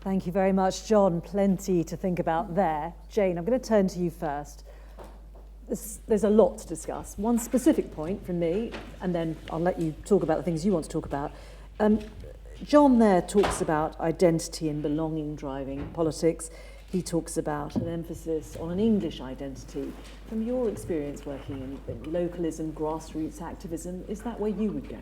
Thank you very much, John. Plenty to think about there. Jane, I'm going to turn to you first. There's a lot to discuss. One specific point from me, and then I'll let you talk about the things you want to talk about. John there talks about identity and belonging driving politics. He talks about an emphasis on an English identity. From your experience working in localism, grassroots activism, is that where you would go?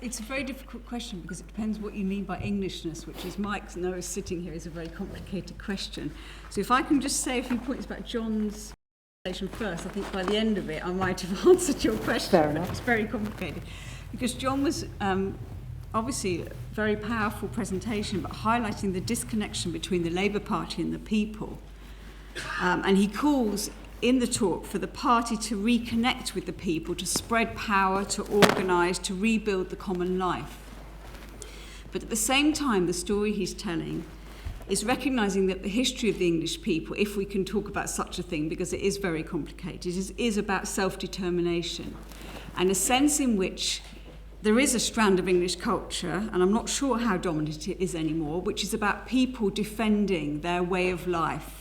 It's a very difficult question because it depends what you mean by Englishness, which, as Mike knows sitting here, is a very complicated question. So if I can just say a few points about John's presentation first, I think by the end of it I might have answered your question. Fair enough. It's very complicated. Because John was obviously a very powerful presentation, but highlighting the disconnection between the Labour Party and the people. And he calls in the talk for the party to reconnect with the people, to spread power, to organise, to rebuild the common life. But at the same time, the story he's telling is recognising that the history of the English people, if we can talk about such a thing, because it is very complicated, is about self-determination, and a sense in which there is a strand of English culture, and I'm not sure how dominant it is anymore, which is about people defending their way of life.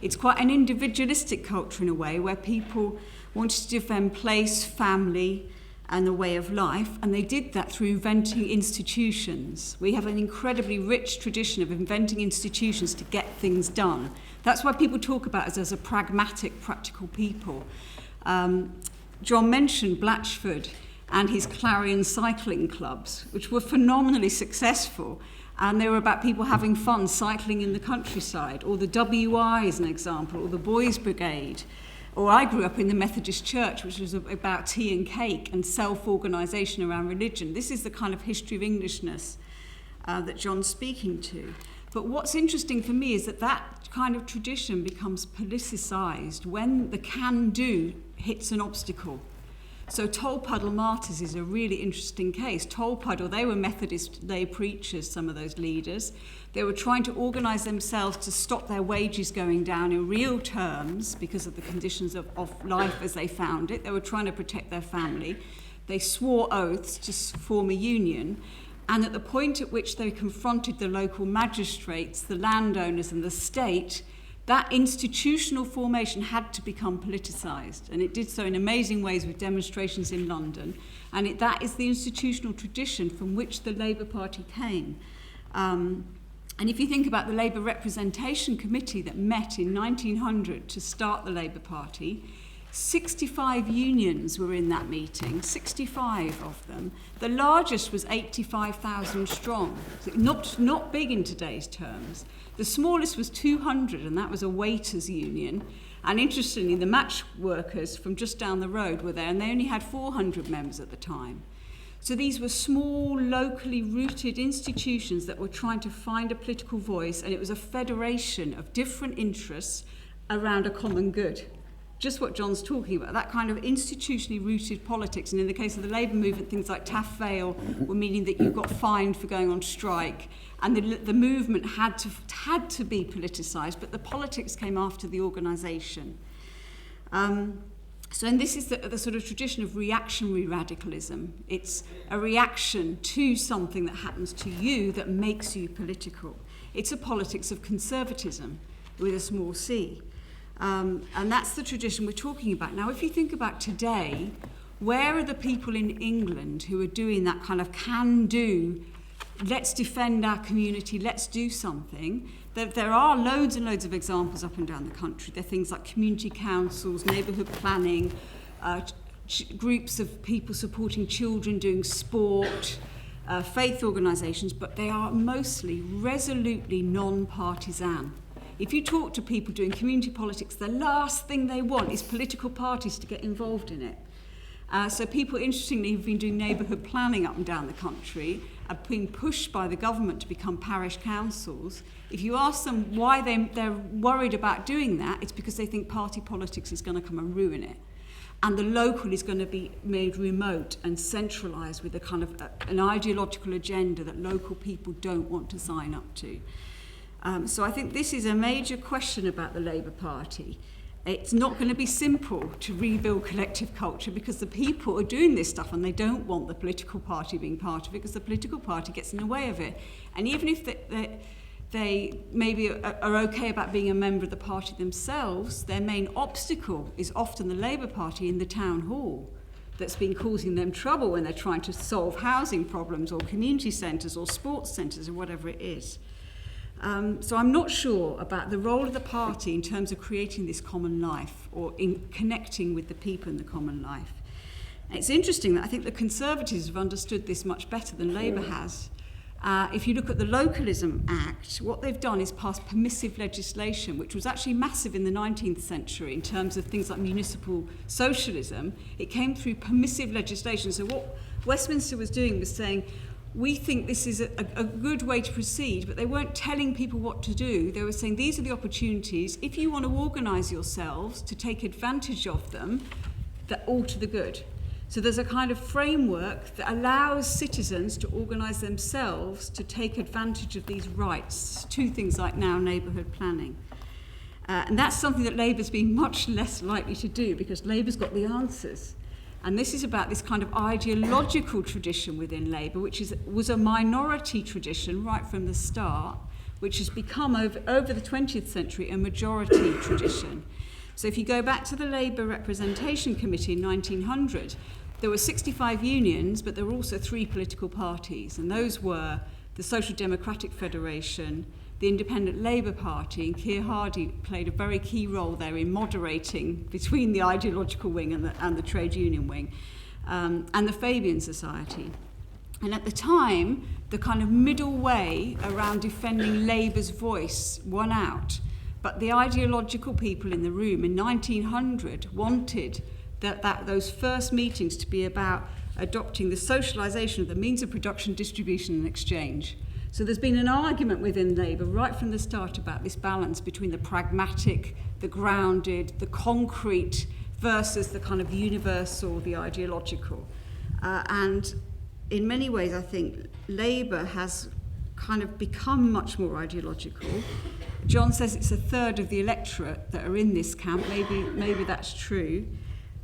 It's quite an individualistic culture in a way, where people wanted to defend place, family, and the way of life, and they did that through inventing institutions. We have an incredibly rich tradition of inventing institutions to get things done. That's why people talk about us as a pragmatic, practical people. John mentioned Blatchford and his Clarion cycling clubs, which were phenomenally successful. And they were about people having fun cycling in the countryside, or the WI is an example, or the Boys Brigade. Or I grew up in the Methodist Church, which was about tea and cake and self-organisation around religion. This is the kind of history of Englishness that John's speaking to. But what's interesting for me is that that kind of tradition becomes politicised when the can-do hits an obstacle. So Tolpuddle Martyrs is a really interesting case. Tolpuddle, they were Methodist lay preachers, some of those leaders. They were trying to organise themselves to stop their wages going down in real terms because of the conditions of life as they found it. They were trying to protect their family. They swore oaths to form a union. And at the point at which they confronted the local magistrates, the landowners and the state, that institutional formation had to become politicised, and it did so in amazing ways with demonstrations in London, and that is the institutional tradition from which the Labour Party came. And if you think about the Labour Representation Committee that met in 1900 to start the Labour Party, 65 unions were in that meeting, 65 of them. The largest was 85,000 strong, so not big in today's terms. The smallest was 200, and that was a waiters' union. And interestingly, the match workers from just down the road were there, and they only had 400 members at the time. So these were small, locally rooted institutions that were trying to find a political voice, and it was a federation of different interests around a common good. Just what John's talking about, that kind of institutionally rooted politics. And in the case of the Labour movement, things like Taff Vale were meaning that you got fined for going on strike. And the movement had to be politicised, but the politics came after the organisation. And this is the sort of tradition of reactionary radicalism. It's a reaction to something that happens to you that makes you political. It's a politics of conservatism with a small c. And that's the tradition we're talking about. Now, if you think about today, where are the people in England who are doing that kind of can-do, let's defend our community, let's do something? There are loads and loads of examples up and down the country. There are things like community councils, neighbourhood planning, groups of people supporting children doing sport, faith organisations, but they are mostly resolutely non-partisan. If you talk to people doing community politics, the last thing they want is political parties to get involved in it. So people, interestingly, who've been doing neighbourhood planning up and down the country are being pushed by the government to become parish councils. If you ask them why they're worried about doing that, it's because they think party politics is going to come and ruin it. And the local is going to be made remote and centralised with a kind of an ideological agenda that local people don't want to sign up to. So I think this is a major question about the Labour Party. It's not going to be simple to rebuild collective culture because the people are doing this stuff and they don't want the political party being part of it because the political party gets in the way of it. And even if they maybe are okay about being a member of the party themselves, their main obstacle is often the Labour Party in the town hall that's been causing them trouble when they're trying to solve housing problems or community centres or sports centres or whatever it is. So I'm not sure about the role of the party in terms of creating this common life or in connecting with the people in the common life. And it's interesting that I think the Conservatives have understood this much better than Labour has. If you look at the Localism Act, what they've done is pass permissive legislation, which was actually massive in the 19th century in terms of things like municipal socialism. It came through permissive legislation. So what Westminster was doing was saying, we think this is a good way to proceed, but they weren't telling people what to do. They were saying, these are the opportunities. If you want to organise yourselves to take advantage of them, they're all to the good. So there's a kind of framework that allows citizens to organise themselves to take advantage of these rights to things like now neighbourhood planning. And that's something that Labour's been much less likely to do because Labour's got the answers. And this is about this kind of ideological tradition within Labour, which was a minority tradition right from the start, which has become over the 20th century a majority tradition. So if you go back to the Labour Representation Committee in 1900, there were 65 unions, but there were also 3 political parties, and those were the Social Democratic Federation, the Independent Labour Party, and Keir Hardie played a very key role there in moderating between the ideological wing and the trade union wing, and the Fabian Society. And at the time, the kind of middle way around defending Labour's voice won out. But the ideological people in the room in 1900 wanted those first meetings to be about adopting the socialisation of the means of production, distribution and exchange. So there's been an argument within Labour right from the start about this balance between the pragmatic, the grounded, the concrete versus the kind of universal, the ideological. And in many ways, I think Labour has kind of become much more ideological. Jon says it's a third of the electorate that are in this camp. Maybe that's true.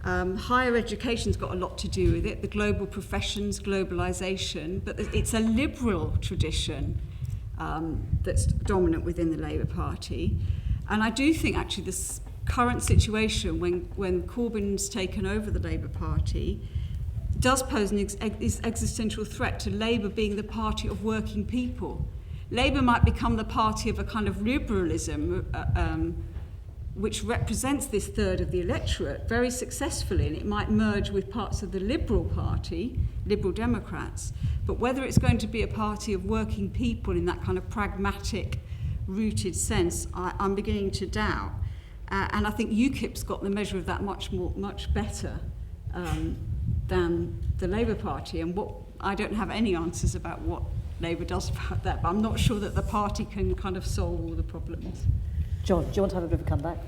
Higher education's got a lot to do with it, the global professions, globalisation, but it's a liberal tradition that's dominant within the Labour Party. And I do think actually this current situation when Corbyn's taken over the Labour Party does pose an existential threat to Labour being the party of working people. Labour might become the party of a kind of liberalism which represents this third of the electorate very successfully, and it might merge with parts of the Liberal Party, Liberal Democrats, but whether it's going to be a party of working people in that kind of pragmatic, rooted sense, I'm beginning to doubt. And I think UKIP's got the measure of that much better than the Labour Party, and I don't have any answers about what Labour does about that, but I'm not sure that the party can kind of solve all the problems. Jon, do you want to have a bit of a comeback?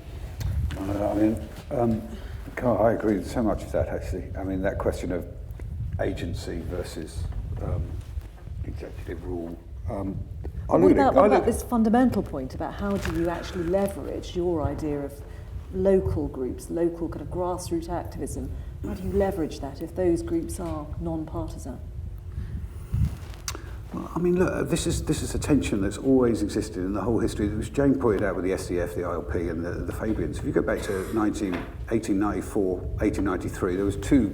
I mean, I agree with so much of that, actually. I mean, that question of agency versus executive rule. What about this fundamental point about how do you actually leverage your idea of local groups, local kind of grassroots activism? How do you leverage that if those groups are non-partisan? Well, I mean, look, this is a tension that's always existed in the whole history. It was Jane pointed out with the SDF, the ILP, and the Fabians. If you go back to 1894, 1893, there was two.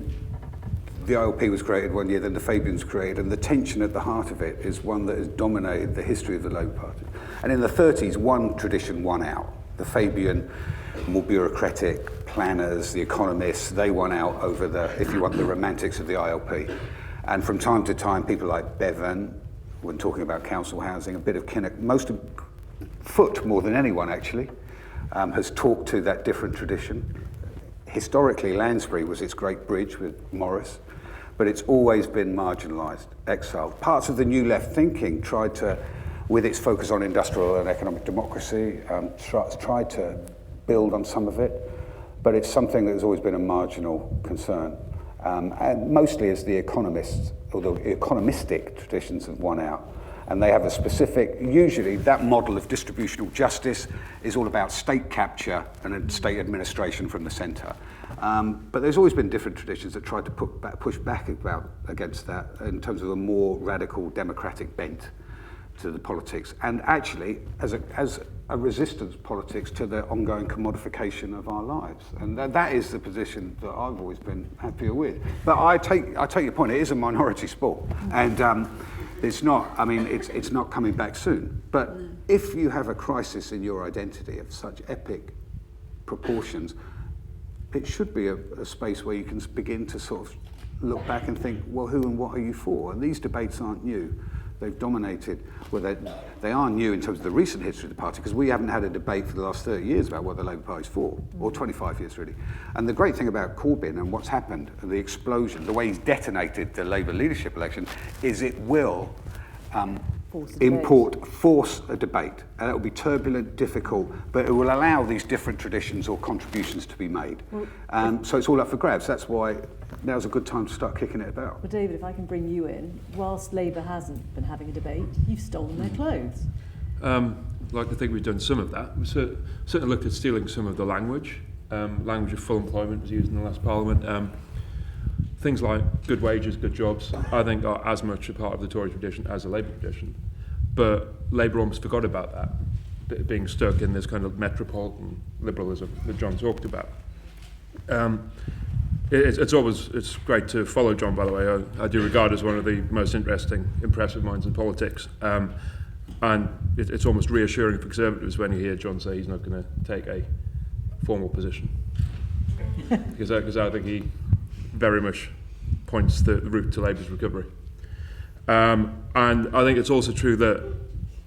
The ILP was created one year, then the Fabians were created, and the tension at the heart of it is one that has dominated the history of the Labour Party. And in the 30s, one tradition won out. The Fabian, more bureaucratic planners, the economists, they won out over if you want, the romantics of the ILP. And from time to time, people like Bevan, when talking about council housing, a bit of Kinnock, most of Foote more than anyone actually, has talked to that different tradition. Historically, Lansbury was its great bridge with Morris, but it's always been marginalised, exiled. Parts of the New Left thinking tried to, with its focus on industrial and economic democracy, tried to build on some of it, but it's something that has always been a marginal concern. And mostly as the economists, or the economistic traditions have won out. And they have a specific, usually that model of distributional justice is all about state capture and state administration from the centre. But there's always been different traditions that tried to push back against that in terms of a more radical democratic bent to the politics, and actually as a resistance politics to the ongoing commodification of our lives. And that is the position that I've always been happier with. But I take your point, it is a minority sport, and it's not, I mean, it's not coming back soon. But if you have a crisis in your identity of such epic proportions, it should be a space where you can begin to sort of look back and think, well, who and what are you for? And these debates aren't new. They've dominated, well, they are new in terms of the recent history of the party, because we haven't had a debate for the last 30 years about what the Labour Party's for, or 25 years really. And the great thing about Corbyn and what's happened, and the explosion, the way he's detonated the Labour leadership election, is it will force a debate. And it will be turbulent, difficult, but it will allow these different traditions or contributions to be made. So it's all up for grabs. That's why now's a good time to start kicking it about. Well, David, if I can bring you in, whilst Labour hasn't been having a debate, you've stolen their clothes. I'd like to think we've done some of that. We certainly looked at stealing some of the language. Language of full employment was used in the last Parliament. Things like good wages, good jobs, I think are as much a part of the Tory tradition as the Labour tradition. But Labour almost forgot about that, being stuck in this kind of metropolitan liberalism that John talked about. It's great to follow John, by the way. I do regard as one of the most interesting, impressive minds in politics. And it's almost reassuring for Conservatives when you hear John say he's not going to take a formal position. Because I think he very much points the route to Labour's recovery. And I think it's also true that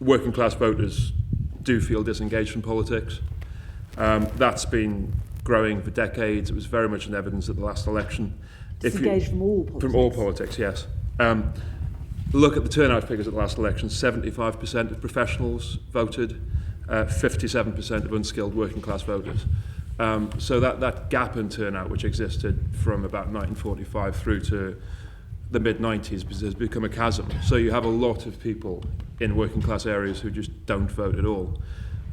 working class voters do feel disengaged from politics. That's been growing for decades. It was very much in evidence at the last election. Disengaged from all politics? From all politics, yes. Look at the turnout figures at the last election. 75% of professionals voted, 57% of unskilled working class voters. So that gap in turnout, which existed from about 1945 through to the mid-90s, has become a chasm. So you have a lot of people in working class areas who just don't vote at all.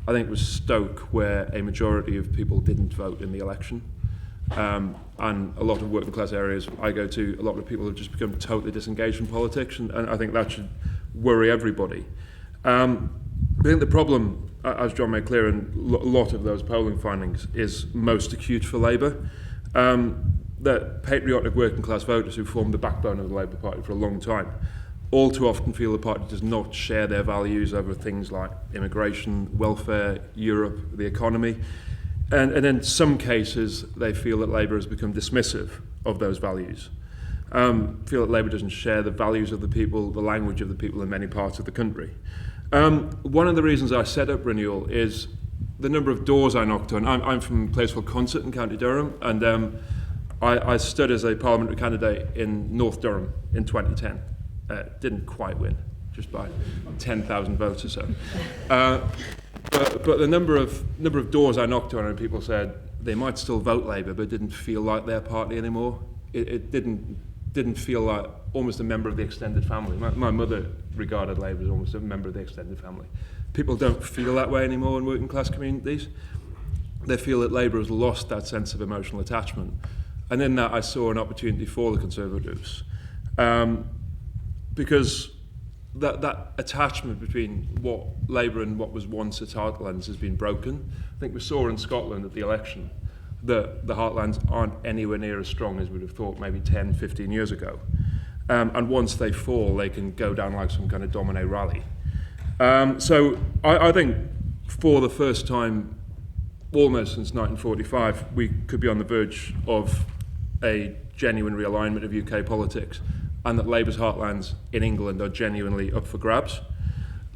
I think it was Stoke where a majority of people didn't vote in the election. And a lot of working class areas I go to, a lot of people have just become totally disengaged from politics, and I think that should worry everybody. I think the problem, as John made clear in a lot of those polling findings, is most acute for Labour. That patriotic working class voters who formed the backbone of the Labour Party for a long time all too often feel the party does not share their values over things like immigration, welfare, Europe, the economy. And in some cases, they feel that Labour has become dismissive of those values. Feel that Labour doesn't share the values of the people, the language of the people in many parts of the country. One of the reasons I set up Renewal is the number of doors I knocked on. I'm from a place called Consett in County Durham, and I stood as a parliamentary candidate in North Durham in 2010. Didn't quite win, just by 10,000 votes or so. But the number of doors I knocked on, and people said they might still vote Labour, but didn't feel like their party anymore. It didn't feel like almost a member of the extended family. My mother regarded Labour as almost a member of the extended family. People don't feel that way anymore in working class communities. They feel that Labour has lost that sense of emotional attachment. And in that I saw an opportunity for the Conservatives. Because that attachment between what Labour and what was once its heartlands has been broken. I think we saw in Scotland at the election that the heartlands aren't anywhere near as strong as we'd have thought maybe 10, 15 years ago. And once they fall, they can go down like some kind of domino rally. So I think for the first time, almost since 1945, we could be on the verge of a genuine realignment of UK politics, and that Labour's heartlands in England are genuinely up for grabs.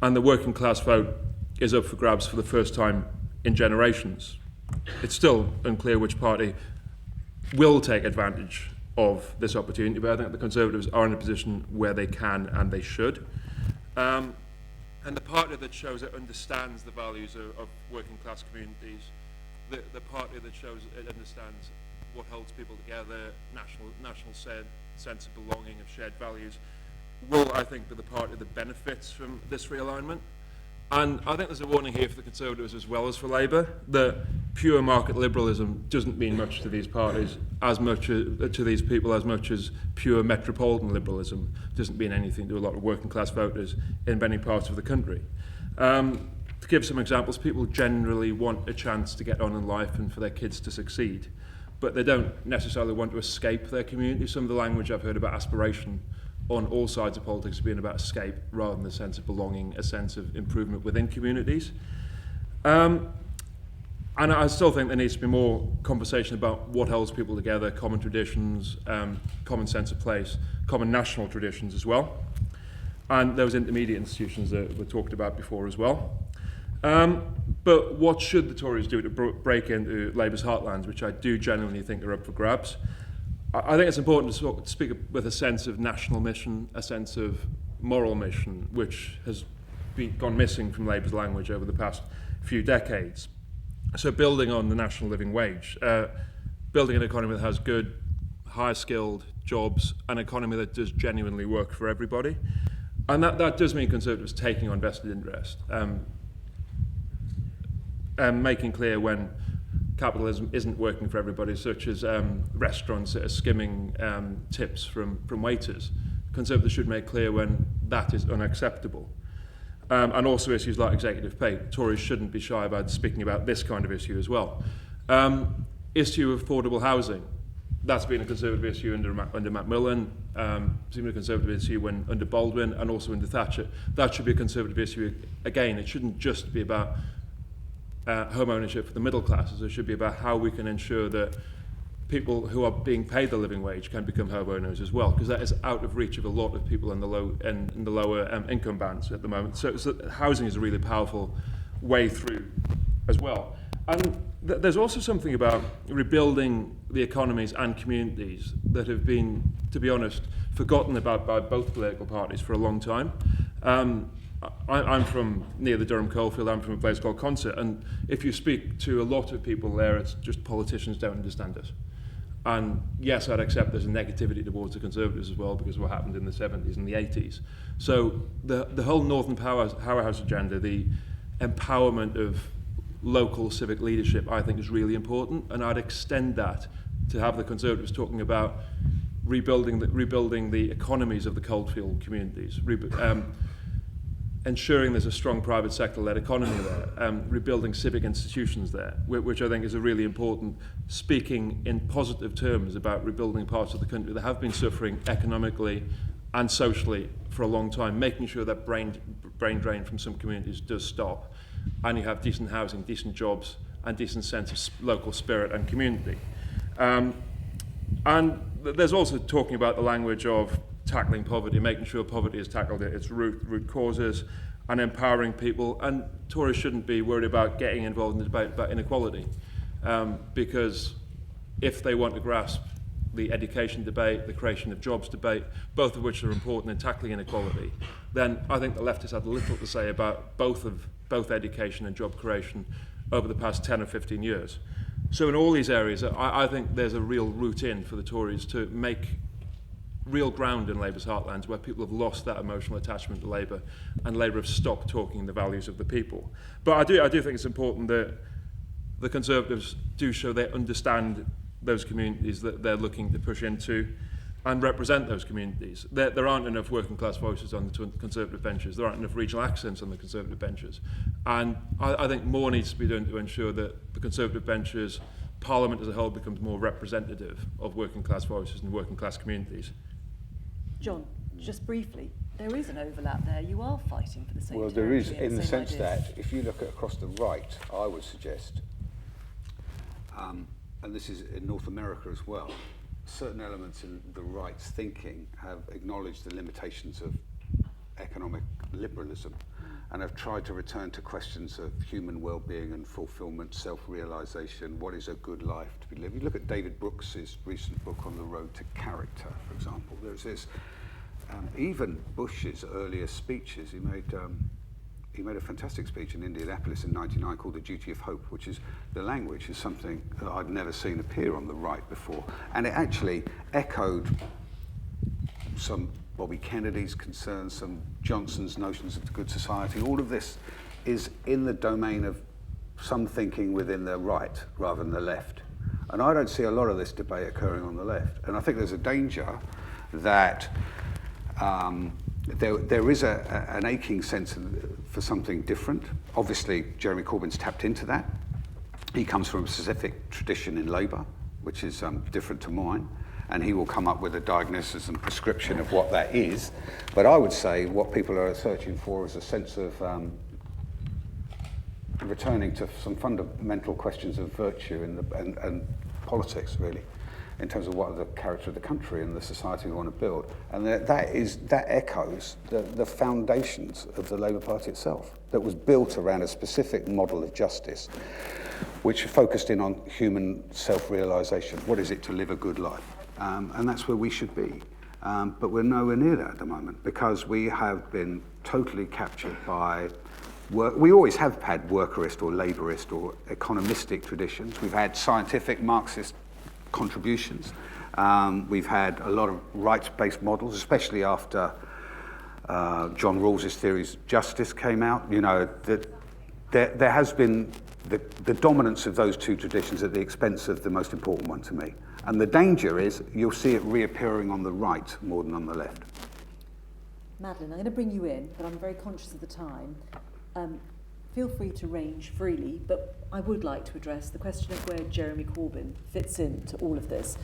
And the working class vote is up for grabs for the first time in generations. It's still unclear which party will take advantage of this opportunity, but I think the Conservatives are in a position where they can and they should. And the party that shows it understands the values of working class communities, the party that shows it understands what holds people together, national sense of belonging, of shared values, will, I think, be the party that benefits from this realignment. And I think there's a warning here for the Conservatives as well as for Labour, that pure market liberalism doesn't mean much to these parties, as much to these people, as much as pure metropolitan liberalism doesn't mean anything to a lot of working class voters in many parts of the country. To give some examples, people generally want a chance to get on in life and for their kids to succeed, but they don't necessarily want to escape their community. Some of the language I've heard about aspiration on all sides of politics has been about escape rather than a sense of belonging, a sense of improvement within communities. And I still think there needs to be more conversation about what holds people together, common traditions, common sense of place, common national traditions as well. And those intermediate institutions that were talked about before as well. But what should the Tories do to break into Labour's heartlands, which I do genuinely think are up for grabs? I think it's important to speak with a sense of national mission, a sense of moral mission, which has gone missing from Labour's language over the past few decades. So building on the national living wage, building an economy that has good, high-skilled jobs, an economy that does genuinely work for everybody. And that does mean Conservatives taking on vested interest, making clear when capitalism isn't working for everybody, such as restaurants that are skimming tips from waiters. Conservatives should make clear when that is unacceptable. And also issues like executive pay. Tories shouldn't be shy about speaking about this kind of issue as well. Issue of affordable housing. That's been a Conservative issue under Macmillan, seemed a Conservative issue under Baldwin, and also under Thatcher. That should be a Conservative issue again. It shouldn't just be about home ownership for the middle classes. It should be about how we can ensure that people who are being paid the living wage can become homeowners as well, because that is out of reach of a lot of people in the lower income bands at the moment. So housing is a really powerful way through as well. And there's also something about rebuilding the economies and communities that have been, to be honest, forgotten about by both political parties for a long time. I'm from near the Durham coalfield. I'm from a place called Consett, and if you speak to a lot of people there, it's just politicians don't understand it. And yes, I'd accept there's a negativity towards the Conservatives as well because of what happened in the 70s and the 80s. So the whole Northern Powerhouse agenda, the empowerment of local civic leadership, I think is really important, and I'd extend that to have the Conservatives talking about rebuilding the economies of the coalfield communities, ensuring there's a strong private sector-led economy there, rebuilding civic institutions there, which I think is a really important, speaking in positive terms about rebuilding parts of the country that have been suffering economically and socially for a long time, making sure that brain drain from some communities does stop, and you have decent housing, decent jobs, and decent sense of local spirit and community. And there's also talking about the language of tackling poverty, making sure poverty is tackled at its root causes, and empowering people. And Tories shouldn't be worried about getting involved in the debate about inequality, because if they want to grasp the education debate, the creation of jobs debate, both of which are important in tackling inequality, then I think the left has had little to say about both education and job creation over the past 10 or 15 years. So in all these areas, I think there's a real route in for the Tories to make real ground in Labour's heartlands where people have lost that emotional attachment to Labour and Labour have stopped talking the values of the people. But I do think it's important that the Conservatives do show they understand those communities that they're looking to push into and represent those communities. There aren't enough working class voices on the Conservative benches. There aren't enough regional accents on the Conservative benches. And I think more needs to be done to ensure that the Conservative benches, Parliament as a whole, becomes more representative of working class voices and working class communities. Jon, just briefly, there is an overlap there. You are fighting for the same. Well, there is, in the sense ideas. that if you look at across the right, I would suggest, and this is in North America as well, certain elements in the right's thinking have acknowledged the limitations of economic liberalism and have tried to return to questions of human well-being and fulfillment, self-realization, what is a good life to be lived. You look at David Brooks's recent book on the road to character, for example. There's this, even Bush's earlier speeches, he made a fantastic speech in Indianapolis in '99 called The Duty of Hope, which is, the language is something that I'd never seen appear on the right before. And it actually echoed some Bobby Kennedy's concerns, some Johnson's notions of the good society. All of this is in the domain of some thinking within the right rather than the left. And I don't see a lot of this debate occurring on the left. And I think there's a danger that there is an aching sense for something different. Obviously, Jeremy Corbyn's tapped into that. He comes from a specific tradition in Labour, which is different to mine, and he will come up with a diagnosis and prescription of what that is. But I would say what people are searching for is a sense of returning to some fundamental questions of virtue and politics, really, in terms of what are the character of the country and the society we want to build. And that echoes the foundations of the Labour Party itself, that was built around a specific model of justice, which focused in on human self-realisation. What is it to live a good life? And that's where we should be. But we're nowhere near that at the moment, because we have been totally captured by work. We always have had workerist or labourist or economistic traditions. We've had scientific Marxist contributions. We've had a lot of rights-based models, especially after John Rawls's theories of justice came out. You know, that there has been the dominance of those two traditions at the expense of the most important one to me. And the danger is you'll see it reappearing on the right more than on the left. Madeline, I'm going to bring you in, but I'm very conscious of the time. Feel free to range freely, but I would like to address the question of where Jeremy Corbyn fits into all of this.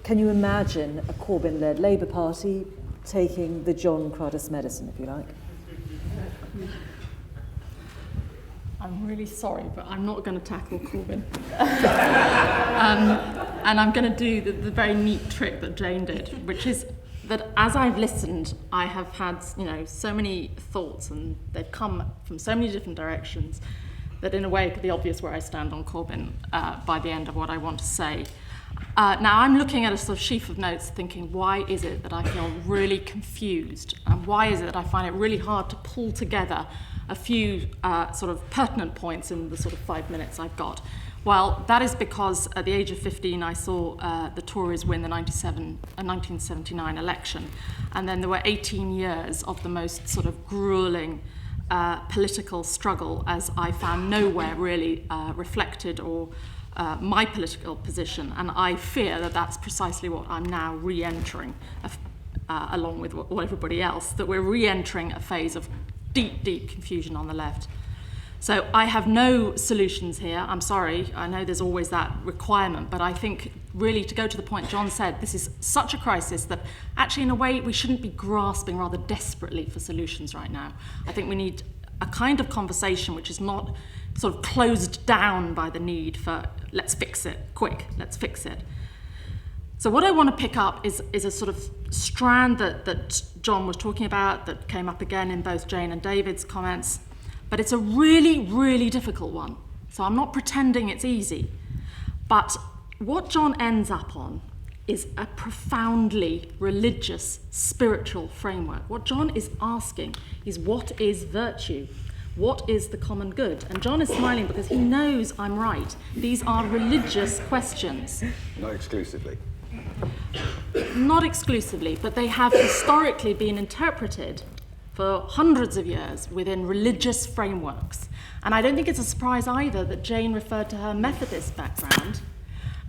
Can you imagine a Corbyn-led Labour Party taking the Jon Cruddas medicine, if you like? I'm really sorry, but I'm not going to tackle Corbyn. And I'm going to do the very neat trick that Jane did, which is that as I've listened, I have had, so many thoughts, and they've come from so many different directions that in a way it could be obvious where I stand on Corbyn by the end of what I want to say. Now I'm looking at a sort of sheaf of notes thinking, why is it that I feel really confused? And why is it that I find it really hard to pull together a few sort of pertinent points in the sort of 5 minutes I've got? Well, that is because at the age of 15, I saw the Tories win the 1979 election. And then there were 18 years of the most sort of grueling political struggle, as I found nowhere really reflected or my political position. And I fear that that's precisely what I'm now re-entering, along with all everybody else, that we're re-entering a phase of deep, deep confusion on the left. So I have no solutions here. I'm sorry, I know there's always that requirement, but I think really to go to the point John said, this is such a crisis that actually in a way we shouldn't be grasping rather desperately for solutions right now. I think we need a kind of conversation which is not sort of closed down by the need for let's fix it, quick, let's fix it. So what I want to pick up is a sort of strand that John was talking about that came up again in both Jane and David's comments. But it's a really, really difficult one. So I'm not pretending it's easy. But what John ends up on is a profoundly religious, spiritual framework. What John is asking is, what is virtue? What is the common good? And John is smiling because he knows I'm right. These are religious questions. Not exclusively. Not exclusively, but they have historically been interpreted for hundreds of years within religious frameworks. And I don't think it's a surprise either that Jane referred to her Methodist background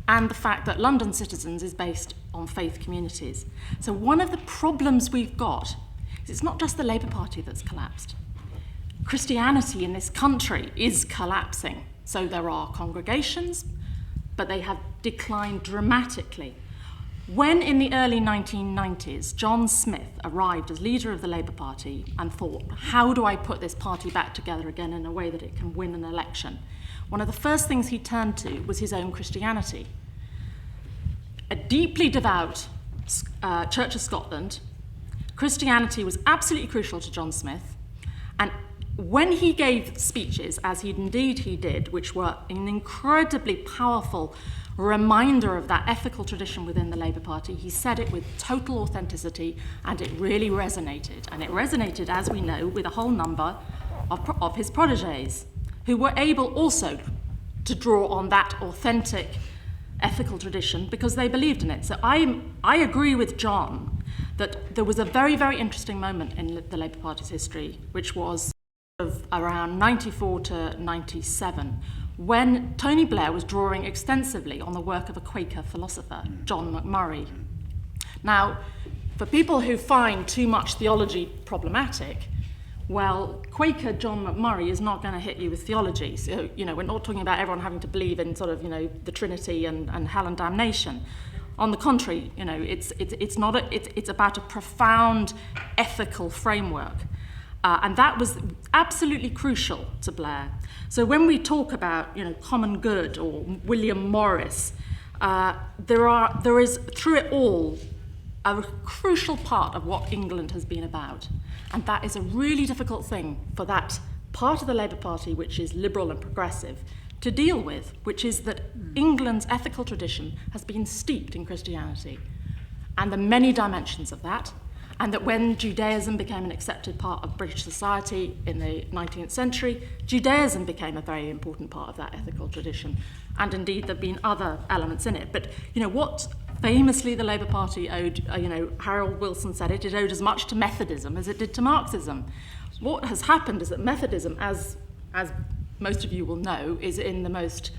and the fact that London Citizens is based on faith communities. So one of the problems we've got is it's not just the Labour Party that's collapsed. Christianity in this country is collapsing. So there are congregations, but they have declined dramatically. When in the early 1990s, John Smith arrived as leader of the Labour Party and thought, how do I put this party back together again in a way that it can win an election? One of the first things he turned to was his own Christianity. A deeply devout Church of Scotland, Christianity was absolutely crucial to John Smith. And when he gave speeches, as he did, which were an incredibly powerful reminder of that ethical tradition within the Labour Party, he said it with total authenticity, and it really resonated. And it resonated, as we know, with a whole number of his protégés, who were able also to draw on that authentic ethical tradition because they believed in it. So I agree with John that there was a very, very interesting moment in the Labour Party's history, which was of around 94 to 97, when Tony Blair was drawing extensively on the work of a Quaker philosopher, John McMurray. Now, for people who find too much theology problematic, well, Quaker John McMurray is not going to hit you with theology. So, we're not talking about everyone having to believe in sort of, the Trinity and hell and damnation. On the contrary, it's about a profound ethical framework. And that was absolutely crucial to Blair. So when we talk about, common good or William Morris, there is through it all a crucial part of what England has been about. And that is a really difficult thing for that part of the Labour Party, which is liberal and progressive, to deal with, which is that England's ethical tradition has been steeped in Christianity and the many dimensions of that, and that when Judaism became an accepted part of British society in the 19th century, Judaism became a very important part of that ethical tradition. And indeed, there have been other elements in it. But, what famously the Labour Party owed, Harold Wilson said it owed as much to Methodism as it did to Marxism. What has happened is that Methodism, as most of you will know, is in the most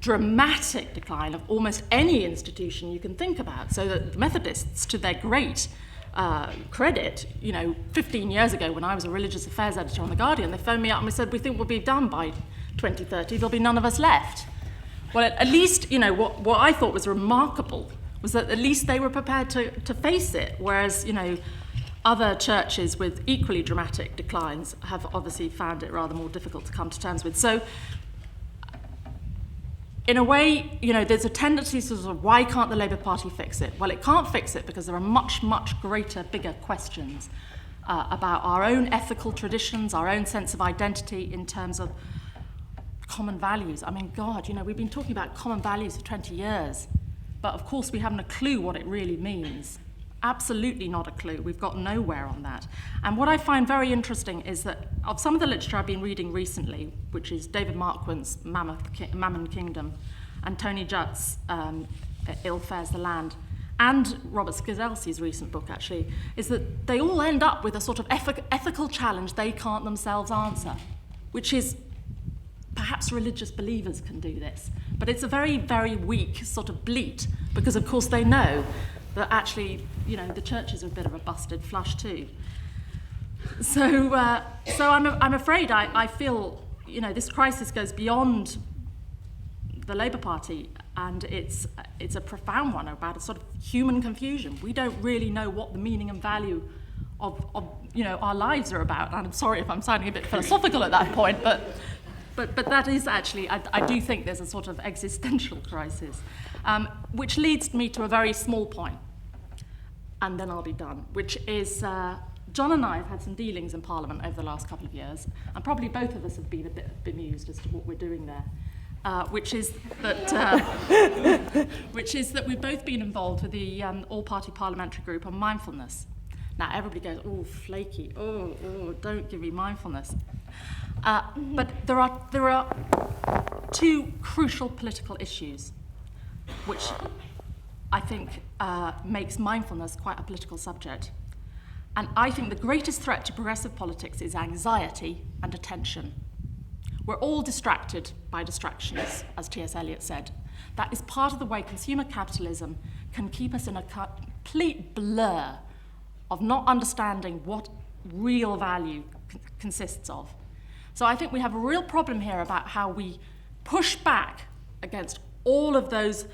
dramatic decline of almost any institution you can think about. So that the Methodists, to their great credit, 15 years ago when I was a religious affairs editor on The Guardian, they phoned me up and said, we think we'll be done by 2030, there'll be none of us left. Well, at least, what I thought was remarkable was that at least they were prepared to face it, whereas, other churches with equally dramatic declines have obviously found it rather more difficult to come to terms with. So, in a way, there's a tendency to sort of, why can't the Labour Party fix it? Well, it can't fix it because there are much, much greater, bigger questions about our own ethical traditions, our own sense of identity in terms of common values. I mean, God, we've been talking about common values for 20 years, but of course we haven't a clue what it really means. Absolutely not a clue. We've got nowhere on that. And what I find very interesting is that of some of the literature I've been reading recently, which is David Marquand's Mammon Kingdom and Tony Jutt's Ill Fares the Land, and Robert Skezelski's recent book, actually, is that they all end up with a sort of ethical challenge they can't themselves answer, which is perhaps religious believers can do this. But it's a very, very weak sort of bleat, because of course they know that actually, the churches are a bit of a busted flush too. So I'm afraid I feel, this crisis goes beyond the Labour Party, and it's a profound one about a sort of human confusion. We don't really know what the meaning and value of our lives are about. And I'm sorry if I'm sounding a bit philosophical at that point, but that is actually, I do think there's a sort of existential crisis, which leads me to a very small point, and then I'll be done, which is John and I have had some dealings in Parliament over the last couple of years, and probably both of us have been a bit bemused as to what we're doing there, which is that we've both been involved with the all-party parliamentary group on mindfulness. Now everybody goes, oh, flaky, oh, don't give me mindfulness. But there are two crucial political issues which I think makes mindfulness quite a political subject. And I think the greatest threat to progressive politics is anxiety and attention. We're all distracted by distractions, as T.S. Eliot said. That is part of the way consumer capitalism can keep us in a complete blur of not understanding what real value consists of. So I think we have a real problem here about how we push back against all of those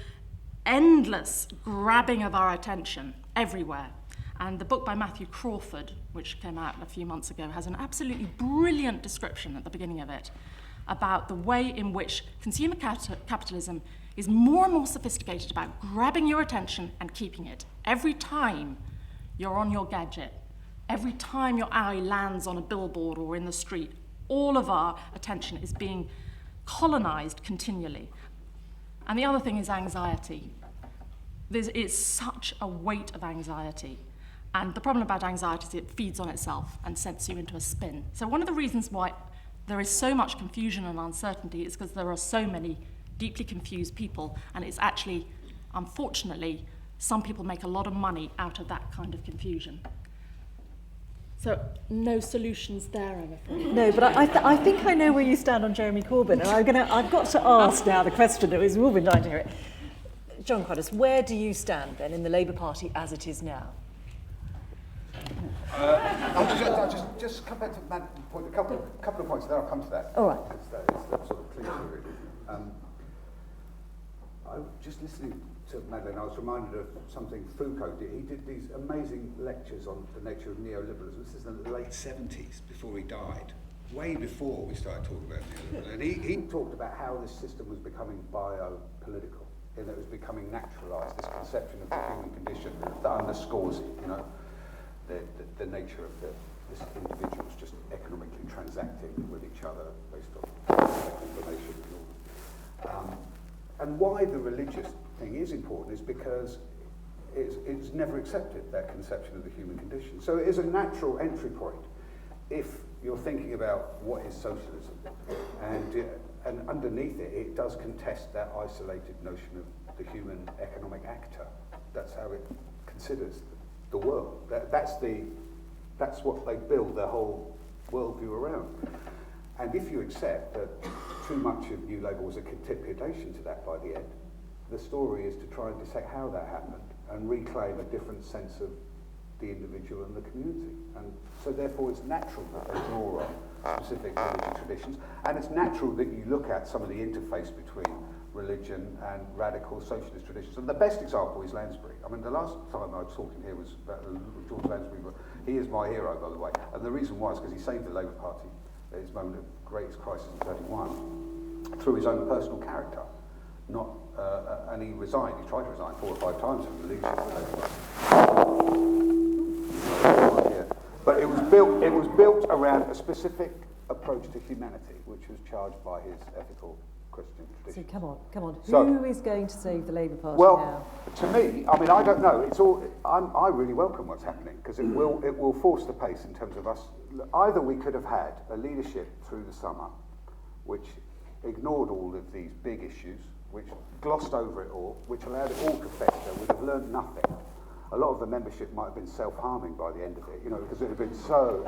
endless grabbing of our attention everywhere. And the book by Matthew Crawford, which came out a few months ago, has an absolutely brilliant description at the beginning of it about the way in which consumer capitalism is more and more sophisticated about grabbing your attention and keeping it. Every time you're on your gadget, every time your eye lands on a billboard or in the street, all of our attention is being colonized continually. And the other thing is anxiety. There is such a weight of anxiety. And the problem about anxiety is it feeds on itself and sends you into a spin. So one of the reasons why there is so much confusion and uncertainty is because there are so many deeply confused people, and it's actually, unfortunately, some people make a lot of money out of that kind of confusion. So no solutions there, I'm afraid. No, but I think I know where you stand on Jeremy Corbyn, and I've got to ask now the question that we've all been dying to hear it. Jon Cruddas, where do you stand then in the Labour Party as it is now? I'll just come back to Matt's point, a couple of points, then I'll come to that. All right. Because that is the sort of clincher, really. I was just listening to Madeleine, I was reminded of something Foucault did. He did these amazing lectures on the nature of neoliberalism. This is in the late 70s, before he died, way before we started talking about neoliberalism. And he talked about how this system was becoming biopolitical, and it was becoming naturalised, this conception of the human condition that underscores it, you know, the nature of this individuals just economically transacting with each other based on information and all. And why the religious thing is important is because it's never accepted, that conception of the human condition. So it is a natural entry point if you're thinking about what is socialism. And underneath it, it does contest that isolated notion of the human economic actor. That's how it considers the world. That's what they build their whole worldview around. And if you accept that too much of New Labour was a capitulation to that by the end, the story is to try and dissect how that happened and reclaim a different sense of the individual and the community. And so therefore it's natural that they draw on specific religious traditions, and it's natural that you look at some of the interface between religion and radical socialist traditions. And the best example is Lansbury. I mean, the last time I was talking here was about George Lansbury, but he is my hero, by the way. And the reason why is because he saved the Labour Party at its moment of greatest crisis in 31 through his own personal character. And he resigned. He tried to resign 4 or 5 times from the leadership of the Labour Party. But it was built around a specific approach to humanity, which was charged by his ethical Christian tradition. So come on. So, who is going to save the Labour Party well, to me, I mean, I don't know. I really welcome what's happening because it will force the pace in terms of us. Either we could have had a leadership through the summer, which ignored all of these big issues, which glossed over it all, which allowed it all to fester. We'd have learned nothing. A lot of the membership might have been self-harming by the end of it, you know, because it had been so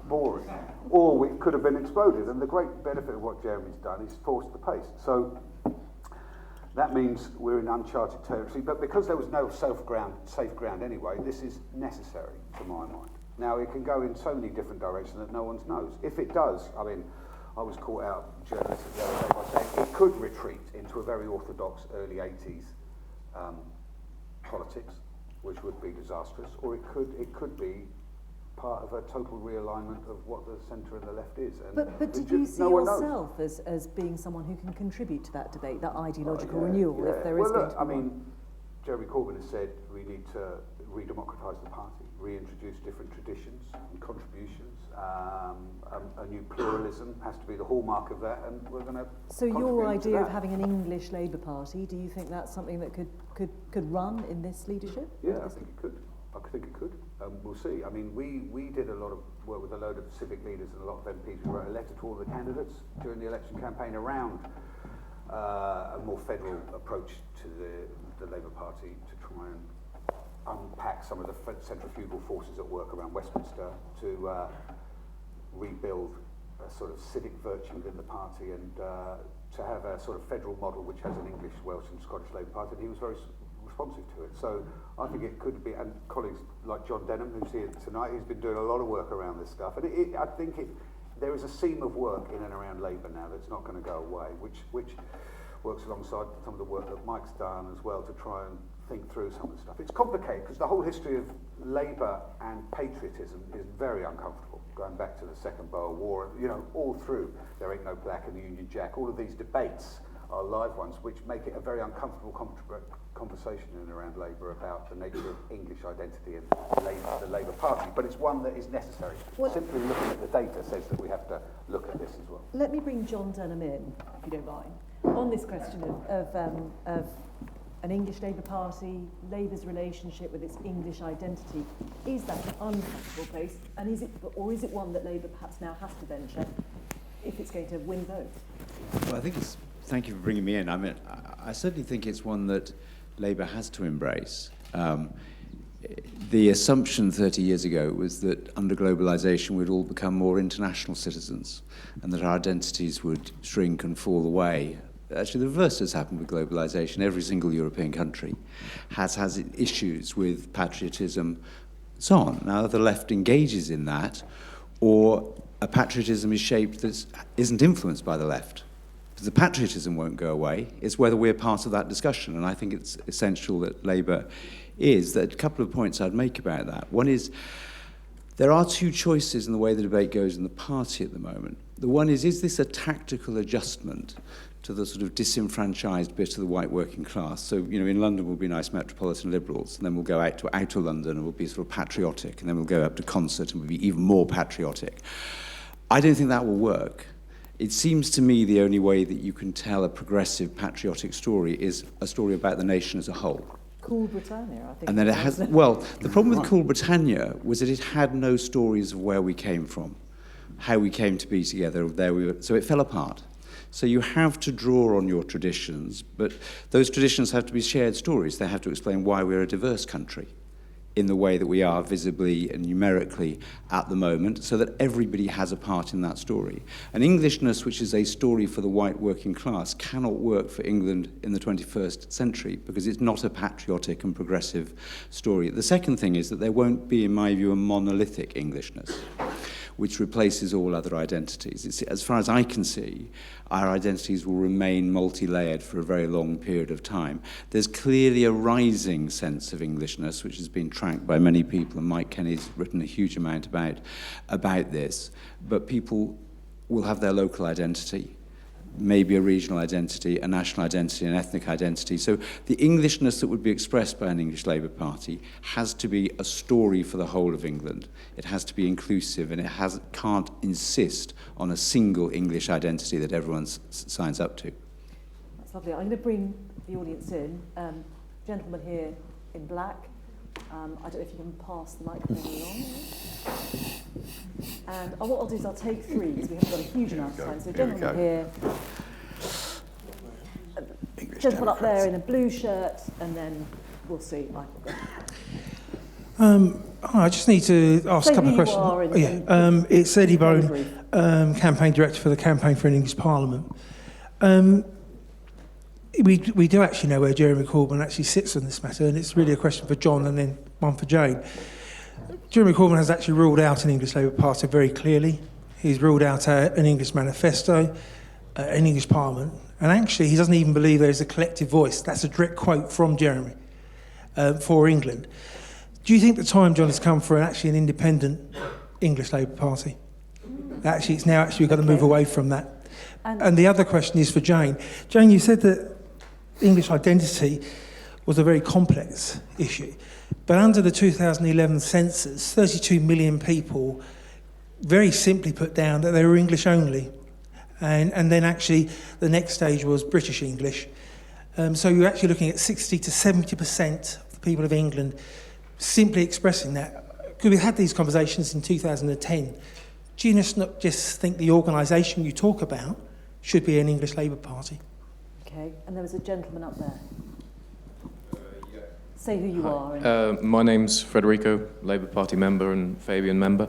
boring. Or we could have been exploded. And the great benefit of what Jeremy's done is forced the pace. So that means we're in uncharted territory. But because there was no safe ground anyway, this is necessary, to my mind. Now, it can go in so many different directions that no one knows. If it does, I mean, I was caught out journalistically the other day by saying it could retreat into a very orthodox early 80s politics, which would be disastrous, or it could be part of a total realignment of what the centre and the left is. And But did you see yourself as being someone who can contribute to that debate, that ideological renewal, if there is going to be one? Jeremy Corbyn has said we need to re-democratise the party, reintroduce different traditions and contributions. A new pluralism has to be the hallmark of that, and we're going to. So your idea of having an English Labour Party, do you think that's something that could run in this leadership? Yeah, I think it could. We'll see. I mean, we did a lot of work with a load of civic leaders and a lot of MPs. We wrote a letter to all the candidates during the election campaign around a more federal approach to the Labour Party to try and unpack some of the centrifugal forces at work around Westminster, to rebuild a sort of civic virtue within the party, and to have a sort of federal model which has an English, Welsh and Scottish Labour Party, and he was very responsive to it. So I think it could be, and colleagues like John Denham, who's here tonight, he's been doing a lot of work around this stuff, and I think there is a seam of work in and around Labour now that's not going to go away, which works alongside some of the work that Mike's done as well to try and think through some of the stuff. It's complicated because the whole history of Labour and patriotism is very uncomfortable, going back to the Second Boer War, you know, all through There Ain't No Black in the Union Jack. All of these debates are live ones, which make it a very uncomfortable conversation in and around Labour about the nature of English identity and the Labour Party. But it's one that is necessary. Simply looking at the data says that we have to look at this as well. Let me bring Jon Denham in, if you don't mind, on this question of an English Labour Party, Labour's relationship with its English identity. Is that an uncomfortable place, and is it one that Labour perhaps now has to venture if it's going to win votes? Well, I think thank you for bringing me in. I mean, I certainly think it's one that Labour has to embrace. The assumption 30 years ago was that under globalization we'd all become more international citizens and that our identities would shrink and fall away. Actually, the reverse has happened with globalization. Every single European country has issues with patriotism, so on. Now, the left engages in that, or a patriotism is shaped that isn't influenced by the left. The patriotism won't go away. It's whether we're part of that discussion, and I think it's essential that Labour is. That a couple of points I'd make about that. One is, there are two choices in the way the debate goes in the party at the moment. The one is this a tactical adjustment to the sort of disenfranchised bit of the white working class? So, in London we'll be nice metropolitan liberals, and then we'll go out of London and we'll be sort of patriotic, and then we'll go up to concert and we'll be even more patriotic. I don't think that will work. It seems to me the only way that you can tell a progressive patriotic story is a story about the nation as a whole. Cool Britannia, I think. And then it has, well, the problem with Cool Britannia was that it had no stories of where we came from, how we came to be together, so it fell apart. So you have to draw on your traditions, but those traditions have to be shared stories. They have to explain why we're a diverse country in the way that we are visibly and numerically at the moment, so that everybody has a part in that story. And Englishness, which is a story for the white working class, cannot work for England in the 21st century because it's not a patriotic and progressive story. The second thing is that there won't be, in my view, a monolithic Englishness which replaces all other identities. As far as I can see, our identities will remain multi-layered for a very long period of time. There's clearly a rising sense of Englishness, which has been tracked by many people, and Mike Kenny's written a huge amount about this. But people will have their local identity, maybe a regional identity, a national identity, an ethnic identity. So the Englishness that would be expressed by an English Labour Party has to be a story for the whole of England. It has to be inclusive, and it can't insist on a single English identity that everyone signs up to. That's lovely. I'm going to bring the audience in. Gentleman here in black. I don't know if you can pass the microphone along. And what I'll do is I'll take three, because we haven't got a huge amount of time. So gentleman here, gentleman up there in a blue shirt, and then we'll see. I just need to ask a couple of questions. It's Eddie Bone, campaign director for the Campaign for an English Parliament. We do actually know where Jeremy Corbyn actually sits on this matter, and it's really a question for Jon and then one for Jane. Jeremy Corbyn has actually ruled out an English Labour Party very clearly. He's ruled out an English manifesto, an English Parliament, and actually he doesn't even believe there is a collective voice. That's a direct quote from Jeremy for England. Do you think the time, Jon, has come for an independent English Labour Party? Actually, it's now actually we've got to move away from that. And the other question is for Jane. Jane, you said that English identity was a very complex issue. But under the 2011 census, 32 million people very simply put down that they were English only. And then actually the next stage was British English. So you're actually looking at 60 to 70% of the people of England simply expressing that. Because we had these conversations in 2010. Do you not just think the organisation you talk about should be an English Labour Party? Okay, and there was a gentleman up there. Say who you are. And my name's Federico, Labour Party member and Fabian member.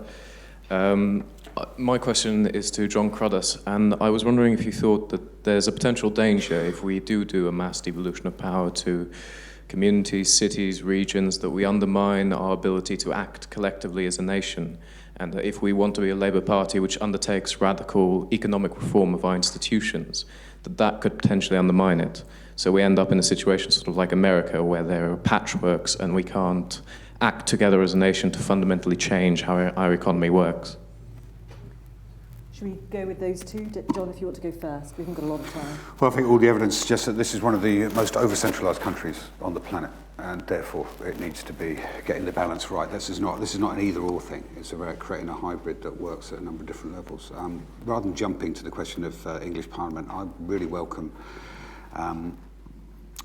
My question is to Jon Cruddas, and I was wondering if you thought that there's a potential danger if we do a mass devolution of power to communities, cities, regions, that we undermine our ability to act collectively as a nation. And that if we want to be a Labour Party which undertakes radical economic reform of our institutions, that could potentially undermine it. So we end up in a situation sort of like America, where there are patchworks and we can't act together as a nation to fundamentally change how our economy works. Should we go with those two? Jon, if you want to go first. We haven't got a lot of time. Well, I think all the evidence suggests that this is one of the most over-centralised countries on the planet, and therefore it needs to be getting the balance right. This is not an either-or thing. It's about creating a hybrid that works at a number of different levels. Rather than jumping to the question of English Parliament, I really welcome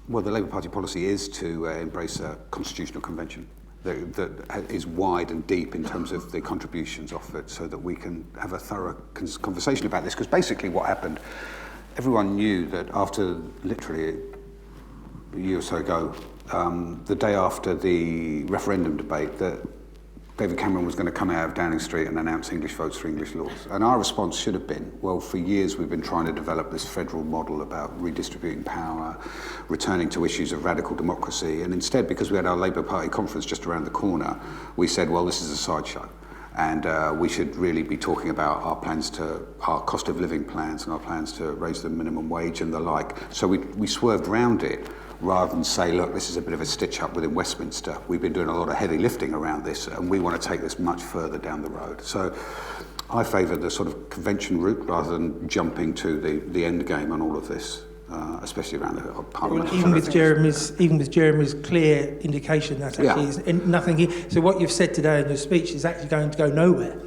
well, the Labour Party policy is to embrace a constitutional convention that is wide and deep in terms of the contributions offered, so that we can have a thorough conversation about this. Because basically what happened, everyone knew that after literally a year or so ago, the day after the referendum debate, that David Cameron was going to come out of Downing Street and announce English votes for English laws. And our response should have been, well, for years we've been trying to develop this federal model about redistributing power, returning to issues of radical democracy, and instead, because we had our Labour Party conference just around the corner, we said, well, this is a sideshow. And we should really be talking about our cost of living plans and our plans to raise the minimum wage and the like. So we swerved around it, rather than say, look, this is a bit of a stitch-up within Westminster. We've been doing a lot of heavy lifting around this, and we want to take this much further down the road. So I favour the sort of convention route rather than jumping to the end game on all of this, especially around the parliament. Even with Jeremy's clear indication that actually is nothing. So what you've said today in your speech is actually going to go nowhere,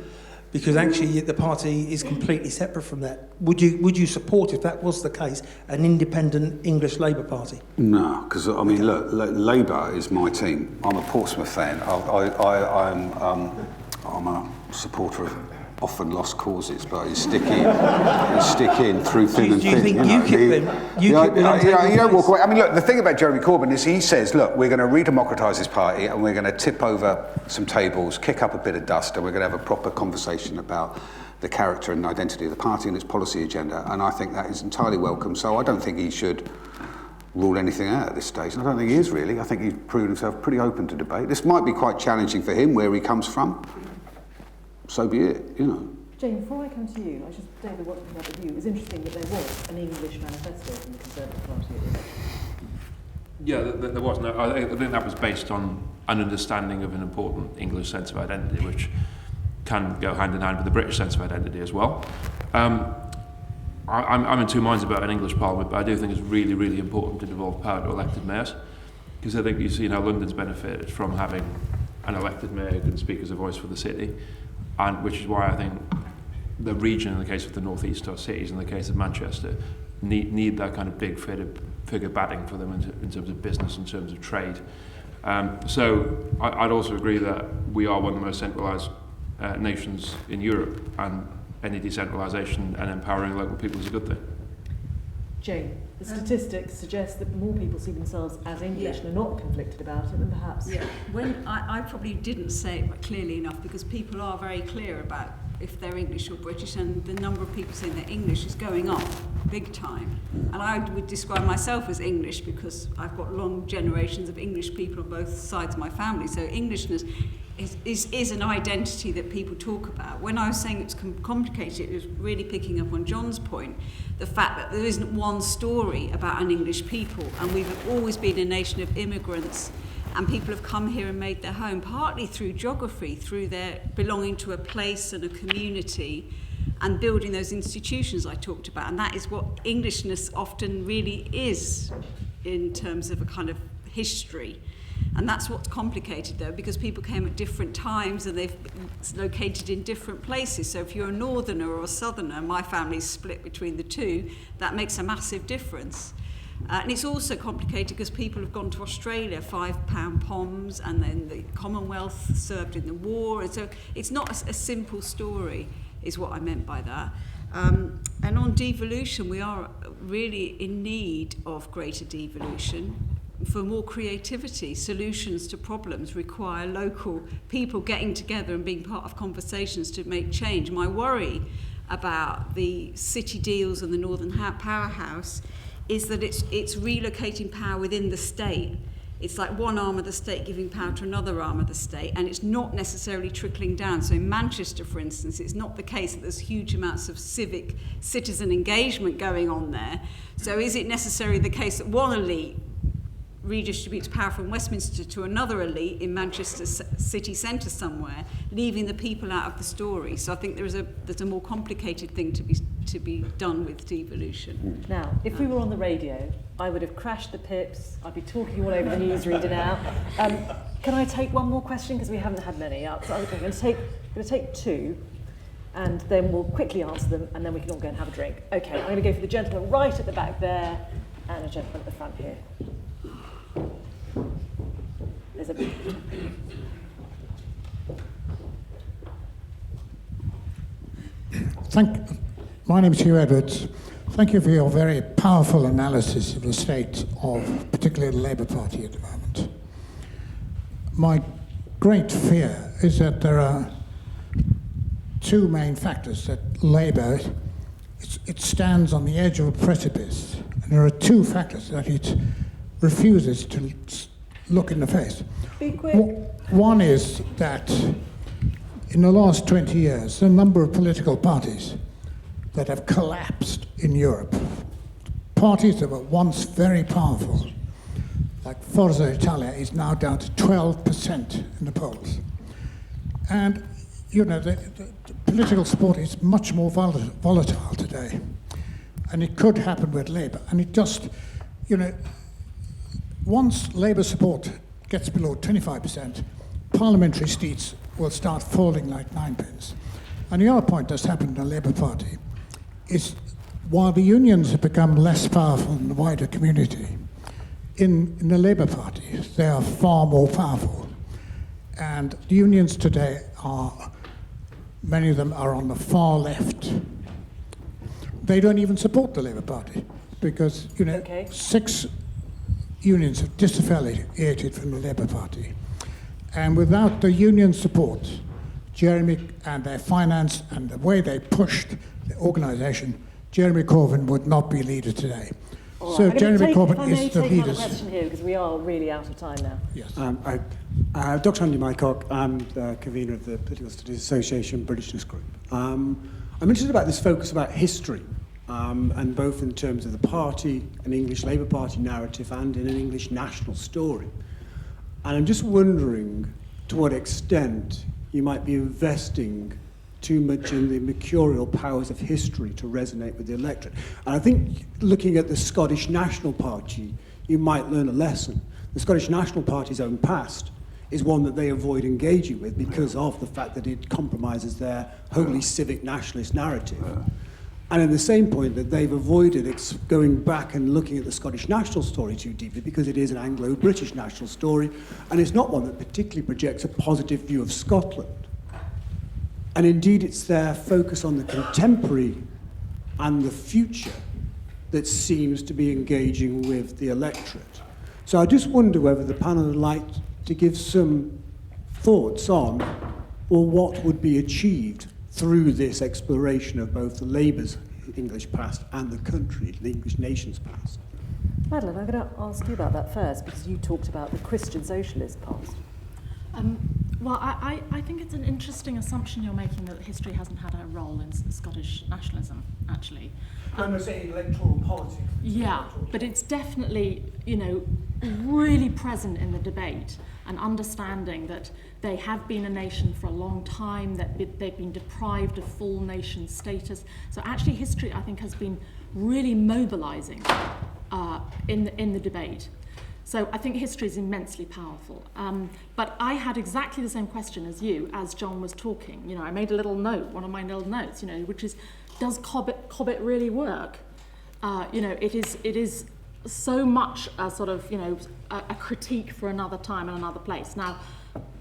because actually the party is completely separate from that. Would you support, if that was the case, an independent English Labour Party? No, because I mean, look, Labour is my team. I'm a Portsmouth fan. I'm a supporter of often lost causes, but you stick in through thin and thin. Do you think you don't walk away. I mean, look, the thing about Jeremy Corbyn is he says, look, we're going to redemocratise this party and we're going to tip over some tables, kick up a bit of dust, and we're going to have a proper conversation about the character and identity of the party and its policy agenda. And I think that is entirely welcome. So I don't think he should rule anything out at this stage. And I don't think he is really. I think he's proved himself pretty open to debate. This might be quite challenging for him where he comes from. So be it, you know. Jane, before I come to you, I just, David, what about with you? It was interesting that there was an English manifesto from the Conservative Party at the election. Yeah, there was. No, I think that was based on an understanding of an important English sense of identity, which can go hand in hand with the British sense of identity as well. I'm in two minds about an English Parliament, but I do think it's really, really important to devolve power to elected mayors, because I think you've seen how London's benefited from having an elected mayor who can speak as a voice for the city. And which is why I think the region, in the case of the northeast, or cities, in the case of Manchester, need that kind of big figure batting for them in terms of business, in terms of trade. So I'd also agree that we are one of the most centralised nations in Europe, and any decentralisation and empowering local people is a good thing. Jane, the statistics suggest that more people see themselves as English and are not conflicted about it than perhaps. Yeah, when I probably didn't say it clearly enough, because people are very clear about if they're English or British, and the number of people saying they're English is going up big time. And I would describe myself as English because I've got long generations of English people on both sides of my family. So Englishness is an identity that people talk about. When I was saying it's complicated, it was really picking up on John's point, the fact that there isn't one story about an English people, and we've always been a nation of immigrants, and people have come here and made their home, partly through geography, through their belonging to a place and a community, and building those institutions I talked about. And that is what Englishness often really is in terms of a kind of history. And that's what's complicated, though, because people came at different times and they've located in different places. So if you're a northerner or a southerner, my family's split between the two, that makes a massive difference. And it's also complicated because people have gone to Australia, £5 POMs, and then the Commonwealth served in the war. And so it's not a simple story, is what I meant by that. And on devolution, we are really in need of greater devolution. For more creativity, solutions to problems require local people getting together and being part of conversations to make change. My worry about the city deals and the Northern Powerhouse is that it's relocating power within the state. It's like one arm of the state giving power to another arm of the state, and it's not necessarily trickling down. So in Manchester, for instance, it's not the case that there's huge amounts of civic citizen engagement going on there. So is it necessarily the case that one elite redistributes power from Westminster to another elite in Manchester city centre somewhere, leaving the people out of the story? So I think there's a more complicated thing to be done with devolution. Now, if we were on the radio, I would have crashed the pips. I'd be talking all over the newsreader now. Can I take one more question, because we haven't had many up? So I'm going to take two, and then we'll quickly answer them, and then we can all go and have a drink. Okay, I'm going to go for the gentleman right at the back there, and a gentleman at the front here. There's a My name is Hugh Edwards. Thank you for your very powerful analysis of the state of particularly the Labour Party at the moment. My great fear is that there are two main factors that Labour, it stands on the edge of a precipice, and there are two factors that it refuses to look in the face. Be quick. One is that in the last 20 years, the number of political parties that have collapsed in Europe, parties that were once very powerful, like Forza Italia, is now down to 12% in the polls. And, you know, the political support is much more volatile today. And it could happen with Labour. And it just, you know, once Labour support gets below 25%, parliamentary seats will start falling like ninepins. And the other point that's happened in the Labour Party is while the unions have become less powerful in the wider community, in the Labour Party, they are far more powerful. And the unions today are, many of them are on the far left. They don't even support the Labour Party because, you know, 6 unions have disaffiliated from the Labour Party. And without the union support, Jeremy and their finance and the way they pushed the organisation, Jeremy Corbyn would not be leader today. All so right. Jeremy Corbyn is the Take leader. another question here because we are really out of time now. Yes. Dr. Andy Mycock, I'm the convener of the Political Studies Association Britishness Group. I'm interested about this focus about history, and both in terms of the party, an English Labour Party narrative, and in an English national story. And I'm just wondering to what extent you might be investing too much in the mercurial powers of history to resonate with the electorate. And I think looking at the Scottish National Party, you might learn a lesson. The Scottish National Party's own past is one that they avoid engaging with because of the fact that it compromises their wholly civic nationalist narrative. And in the same point that they've avoided going back and looking at the Scottish national story too deeply because it is an Anglo-British national story, and it's not one that particularly projects a positive view of Scotland. And indeed, it's their focus on the contemporary and the future that seems to be engaging with the electorate. So I just wonder whether the panel would like to give some thoughts on, well, what would be achieved through this exploration of both the Labour's English past and the country, the English nation's past. Madeline, I'm going to ask you about that first because you talked about the Christian socialist past. Well, I think it's an interesting assumption you're making that history hasn't had a role in Scottish nationalism, actually. I'm saying electoral politics. Yeah, but it's definitely, you know, really present in the debate and understanding that they have been a nation for a long time, that they've been deprived of full nation status. So actually history, I think, has been really mobilising in the debate. So I think history is immensely powerful. But I had exactly the same question as you, as John was talking. You know, I made a little note, one of my little notes, you know, which is, does Cobbett really work? You know, it is so much a sort of, you know, a critique for another time and another place. Now,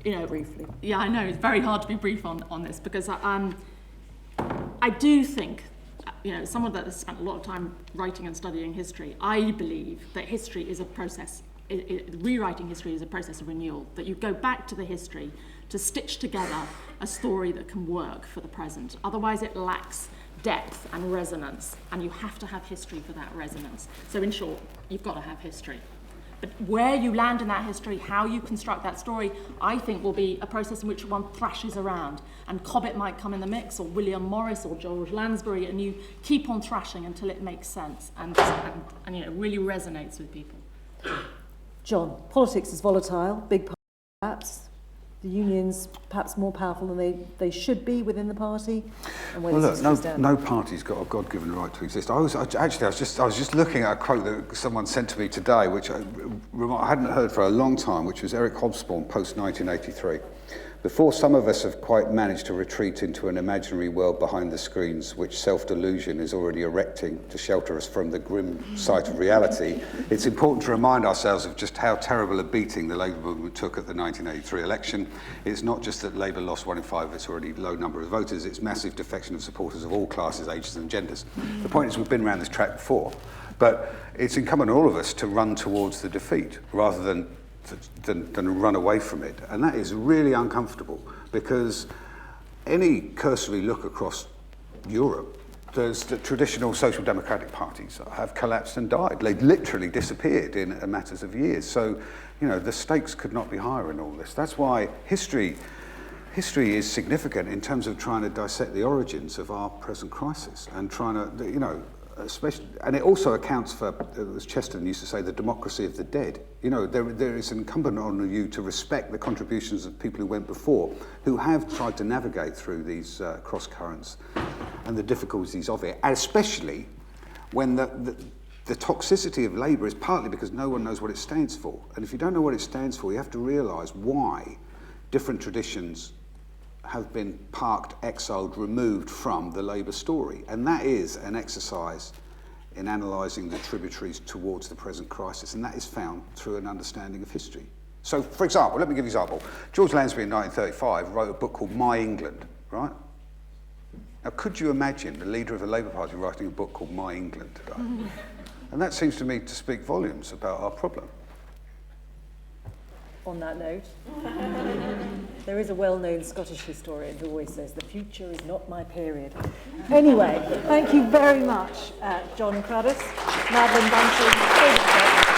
you know, briefly. Yeah, I know it's very hard to be brief on this because I do think, you know, someone that has spent a lot of time writing and studying history, I believe that history is a process. Rewriting history is a process of renewal, that you go back to the history to stitch together a story that can work for the present. Otherwise it lacks depth and resonance, and you have to have history for that resonance. So in short, you've got to have history. But where you land in that history, how you construct that story, I think will be a process in which one thrashes around. And Cobbett might come in the mix, or William Morris, or George Lansbury, and you keep on thrashing until it makes sense and you know, really resonates with people. John, politics is volatile, big part perhaps. The unions perhaps more powerful than they should be within the party. And where Well, look, no party's got a God-given right to exist. I was just looking at a quote that someone sent to me today, which I hadn't heard for a long time, which was Eric Hobsbawm, post-1983. Before some of us have quite managed to retreat into an imaginary world behind the screens, which self-delusion is already erecting to shelter us from the grim sight of reality, it's important to remind ourselves of just how terrible a beating the Labour movement took at the 1983 election. It's not just that Labour lost 1 in 5 of its already low number of voters, it's massive defection of supporters of all classes, ages and genders. The point is we've been around this track before. But it's incumbent on all of us to run towards the defeat rather than run away from it. And that is really uncomfortable, because any cursory look across Europe, there's the traditional social democratic parties have collapsed and died. They literally disappeared in matters of years. So, you know, the stakes could not be higher in all this. That's why history is significant in terms of trying to dissect the origins of our present crisis and trying to, you know, especially, and it also accounts for, as Chesterton used to say, the democracy of the dead. You know, there is incumbent on you to respect the contributions of people who went before, who have tried to navigate through these cross currents and the difficulties of it, especially when the toxicity of Labour is partly because no one knows what it stands for. And if you don't know what it stands for, you have to realise why different traditions have been parked, exiled, removed from the Labour story. And that is an exercise in analysing the tributaries towards the present crisis, and that is found through an understanding of history. So, for example, let me give you an example. George Lansbury in 1935 wrote a book called My England, right? Now, could you imagine the leader of the Labour Party writing a book called My England today? And that seems to me to speak volumes about our problem. On that note, there is a well-known Scottish historian who always says, the future is not my period. Anyway, thank you very much, Jon Cruddas, Madeline Bunting,